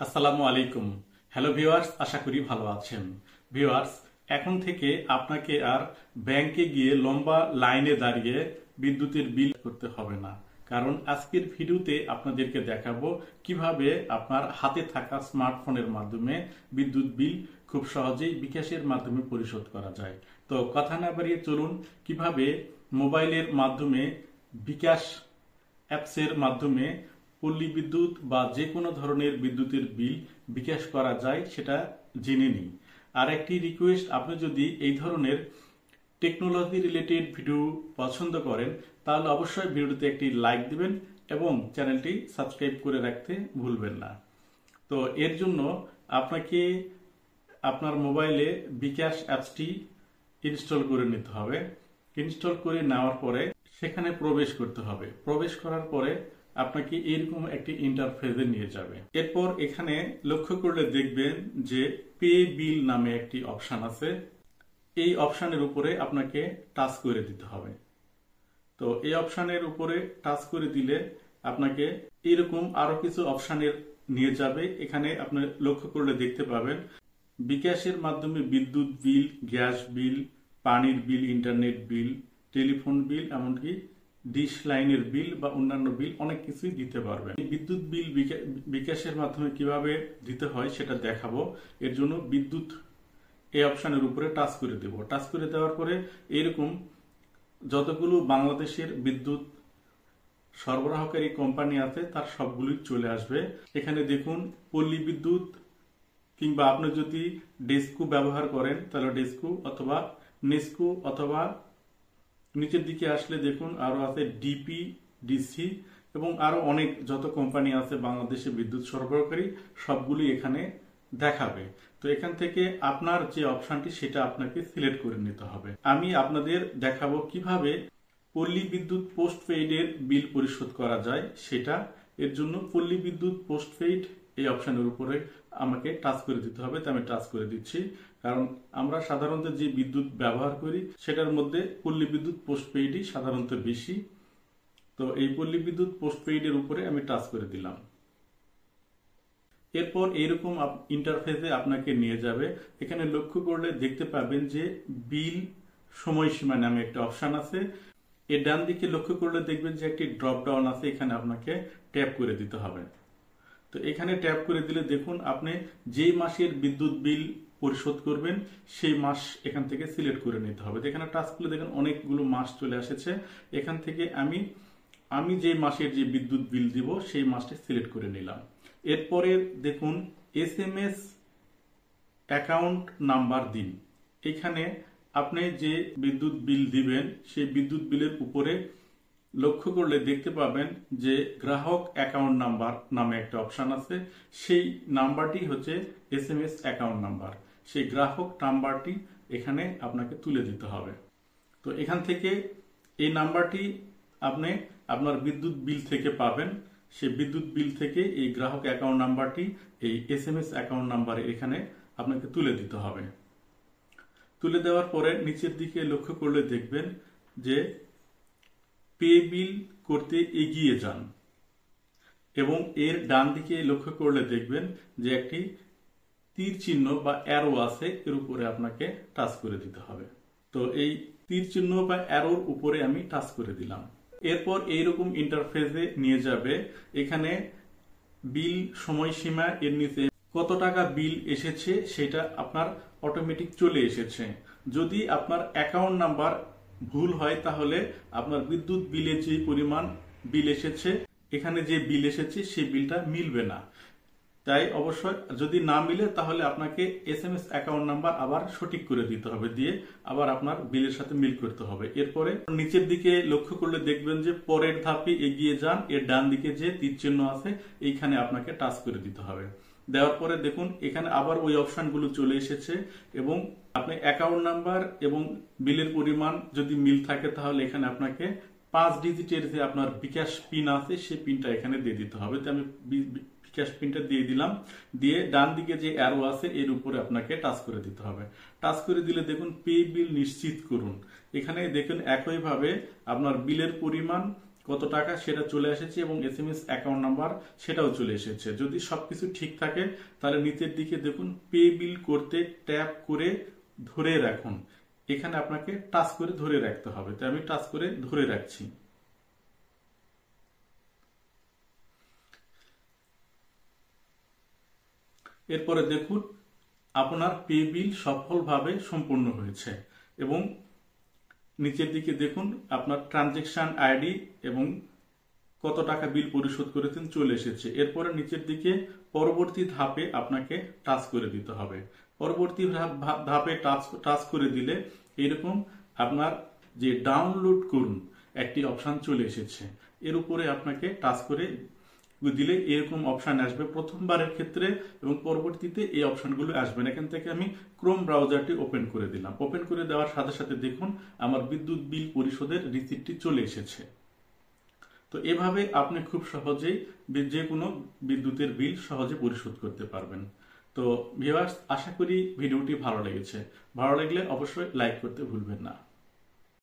আসসালামু আলাইকুম। Hello viewers, আশা করি ভালো আছেন। ভিউয়ার্স, এখন থেকে আপনাকে আর ব্যাংকে গিয়ে লম্বা লাইনে দাঁড়িয়ে বিদ্যুতের বিল করতে হবে না। কারণ আজকের ভিডিওতে আপনাদেরকে দেখাবো কিভাবে আপনার হাতে থাকা স্মার্টফোনের মাধ্যমে বিদ্যুৎ বিল খুব সহজেই বিকাশের মাধ্যমে পরিশোধ করা যায়। তো কথা না বাড়িয়ে চলুন কিভাবে মোবাইলের মাধ্যমে বিকাশ অ্যাপসের মাধ্যমে পল্লী বিদ্যুৎ বা যে কোনো ধরনের বিদ্যুতের বিল বিকাশ করা যায় সেটা জেনে নিই। আর একটি রিকোয়েস্ট, আপনি যদি এই ধরনের টেকনোলজি রিলেটেড ভিডিও পছন্দ করেন তাহলে অবশ্যই ভিডিওতে একটি লাইক দিবেন এবং চ্যানেলটি সাবস্ক্রাইব করে রাখতে ভুলবেন না। তো এর জন্য আপনাকে আপনার মোবাইলে বিকাশ অ্যাপসটি ইনস্টল করে নিতে হবে। ইনস্টল করে নেওয়ার পরে সেখানে প্রবেশ করতে হবে। প্রবেশ করার পরে আপনাকে এরকম একটি ইন্টারফেসে নিয়ে যাবে। এরপর এখানে লক্ষ্য করলে দেখবেন যে পে বিল নামে একটি অপশন আছে। এই অপশনের উপরে আপনাকে টাচ করে দিতে হবে। তো এই অপশনের উপরে টাচ করে দিলে আপনাকে এরকম আরো কিছু অপশনের নিয়ে যাবে। এখানে আপনি লক্ষ্য করলে দেখতে পাবেন বিকাশের মাধ্যমে বিদ্যুৎ বিল, গ্যাস বিল, পানির বিল, ইন্টারনেট বিল, টেলিফোন বিল, এমনকি ডিশ লাইনের বিল বা অন্যান্য বিল অনেক কিছুই দিতে পারবেন। বিদ্যুৎ বিল বিকাশের মাধ্যমে কিভাবে দিতে হয় সেটা দেখাবো। এর জন্য বিদ্যুৎ এই অপশনের উপরে টাচ করে দেব। টাচ করে দেওয়ার পরে এরকম যতগুলো বাংলাদেশের বিদ্যুৎ সরবরাহকারী কোম্পানি আছে তার সবগুলোই চলে আসবে। এখানে দেখুন পল্লী বিদ্যুৎ, কিংবা আপনি যদি ডেস্কো ব্যবহার করেন তাহলে ডেস্কো অথবা নেস্কো, অথবা নিচের দিকে আসলে দেখুন আরো আছে ডিপি, ডিসি এবং আরো অনেক যত কোম্পানি আছে বাংলাদেশে বিদ্যুৎ সরবরাহকারী সবগুলি এখানে দেখাবে। তো এখান থেকে আপনার যে অপশনটি সেটা আপনাকে সিলেক্ট করে নিতে হবে। আমি আপনাদের দেখাবো কিভাবে পল্লী বিদ্যুৎ পোস্টপেইডের বিল পরিশোধ করা যায় সেটা। এর জন্য পল্লী বিদ্যুৎ পোস্টপেইড এই অপশনের উপরে আমাকে টাচ করে দিতে হবে। তো আমি টাচ করে দিচ্ছি, কারণ আমরা সাধারণত যে বিদ্যুৎ ব্যবহার করি সেটার মধ্যে পল্লী বিদ্যুৎ পোস্টপেইডই সাধারণত বেশি। তো এই পল্লী বিদ্যুৎ পোস্টপেইডের উপরে আমি টাচ করে দিলাম। এরপর এইরকম ইন্টারফেসে আপনাকে নিয়ে যাবে। এখানে লক্ষ্য করলে দেখতে পাবেন যে বিল সময়সীমা নামে একটা অপশন আছে। এর ডান দিকে লক্ষ্য করলে দেখবেন যে একটি ড্রপ ডাউন আছে, এখানে আপনাকে ট্যাপ করে দিতে হবে। তো এখানে ট্যাপ করে দিলে দেখুন আপনি যেই মাসের বিদ্যুৎ বিল পরিশোধ করবেন সেই মাস এখান থেকে সিলেক্ট করে নিতে হবে। এখানে টাচ করলে দেখেন অনেকগুলো মাস চলে এসেছে। এখান থেকে আমি যে মাসের যে বিদ্যুৎ বিল দিব সেই মাসটি সিলেক্ট করে নিলাম। এরপরে দেখুন SMS অ্যাকাউন্ট নাম্বার দিন। এখানে আপনি যে বিদ্যুৎ বিল দিবেন সেই বিদ্যুৎ বিলের উপরে লক্ষ্য করলে দেখতে পাবেন যে গ্রাহক অ্যাকাউন্ট নাম্বার নামে একটা অপশন আছে। সেই নাম্বারটি হচ্ছে SMS অ্যাকাউন্ট নাম্বার। সেই গ্রাহক নাম্বারটি এখানে আপনাকে তুলে দিতে হবে। তো এখান থেকে এই নাম্বারটি আপনি আপনার বিদ্যুৎ বিল থেকে পাবেন। সেই বিদ্যুৎ বিল থেকে এই গ্রাহক অ্যাকাউন্ট নাম্বারটি এই SMS অ্যাকাউন্ট নাম্বারে এখানে আপনাকে তুলে দিতে হবে। তুলে দেওয়ার পরে নিচের দিকে লক্ষ্য করলে দেখবেন যে পে বিল করতে এগিয়ে যান এবং এর ডান দিকে লক্ষ্য করলে দেখবেন যে একটি তীর চিহ্ন বা অ্যারো আছে, এর উপরে আপনাকে টাচ করে দিতে হবে। তো এই তীর চিহ্ন বা অ্যারোর উপরে আমি টাচ করে দিলাম। এরপর এইরকম ইন্টারফেসে নিয়ে যাবে। এখানে বিল সময়সীমা, এর নিচে কত টাকা বিল এসেছে সেটা আপনার অটোমেটিক চলে এসেছে। যদি আপনার অ্যাকাউন্ট নাম্বার ভুল হয় তাহলে আপনার বিদ্যুৎ বিলে যে পরিমাণ বিল এসেছে এখানে যে বিল এসেছে সেই বিলটা মিলবে না। তাই অবশ্যই যদি না মিলে তাহলে আপনাকে SMS অ্যাকাউন্ট নাম্বার আবার সঠিক করে দিতে হবে, দিয়ে আবার আপনার বিলের সাথে মিল করতে হবে। এরপরে নিচের দিকে লক্ষ্য করলে দেখবেন যে পরের ধাপে এগিয়ে যান, এর ডান দিকে যে তীর চিহ্ন আছে এইখানে আপনাকে টাচ করে দিতে হবে। দেওয়ার পরে দেখুন এখানে আবার ওই অপশনগুলো চলে এসেছে এবং আপনি অ্যাকাউন্ট নাম্বার এবং বিলের পরিমাণ যদি মিল থাকে তাহলে এখানে আপনাকে 5 ডিজিটের যে আপনার বিকাশ পিন আছে সেই পিনটা এখানে দিয়ে দিতে হবে। তো আমি বিকাশ পিনটা দিয়ে দিলাম। দিয়ে ডান দিকে যে অ্যারো আছে এর উপরে আপনাকে টাচ করে দিতে হবে। টাচ করে দিলে দেখুন পে বিল নিশ্চিত করুন। এখানে দেখুন একইভাবে আপনার বিলের পরিমাণ কত টাকা সেটা চলে এসেছে এবং এসএমএস অ্যাকাউন্ট নাম্বার সেটাও চলে এসেছে। যদি সবকিছু ঠিক থাকে তাহলে নিচের দিকে দেখুন পে বিল করতে ট্যাপ করে ধরে রাখুন, এখানে আপনাকে টাচ করে ধরে রাখতে হবে। তাই আমি টাচ করে ধরে রাখছি। এরপরে দেখুন আপনার পে বিল সফলভাবে সম্পূর্ণ হয়েছে এবং নিচের দিকে দেখুন আপনার ট্রানজেকশন আইডি এবং কত টাকা বিল পরিশোধ করেছেন চলে এসেছে। এরপরে নিচের দিকে পরবর্তী ধাপে আপনাকে টাচ করে দিতে হবে। পরবর্তী ধাপে টাচ করে দিলে এরকম আপনার যে ডাউনলোড করুন একটি অপশন চলে এসেছে, এর উপরে আপনাকে টাচ করে দিলে এরকম অপশন আসবে প্রথমবারের ক্ষেত্রে এবং পরবর্তীতে এই অপশনগুলো আসবে না। এখান থেকে আমি ক্রোম ব্রাউজারটি ওপেন করে দিলাম। ওপেন করে দেওয়ার সাথে সাথে দেখুন আমার বিদ্যুৎ বিল পরিশোধের রিসিপ্টটি চলে এসেছে। তো এভাবে আপনি খুব সহজেই যে কোনো বিদ্যুতের বিল সহজে পরিশোধ করতে পারবেন। তো ভিউয়ার্স, আশা করি ভিডিওটি ভালো লেগেছে। ভালো লাগলে অবশ্যই লাইক করতে ভুলবেন না।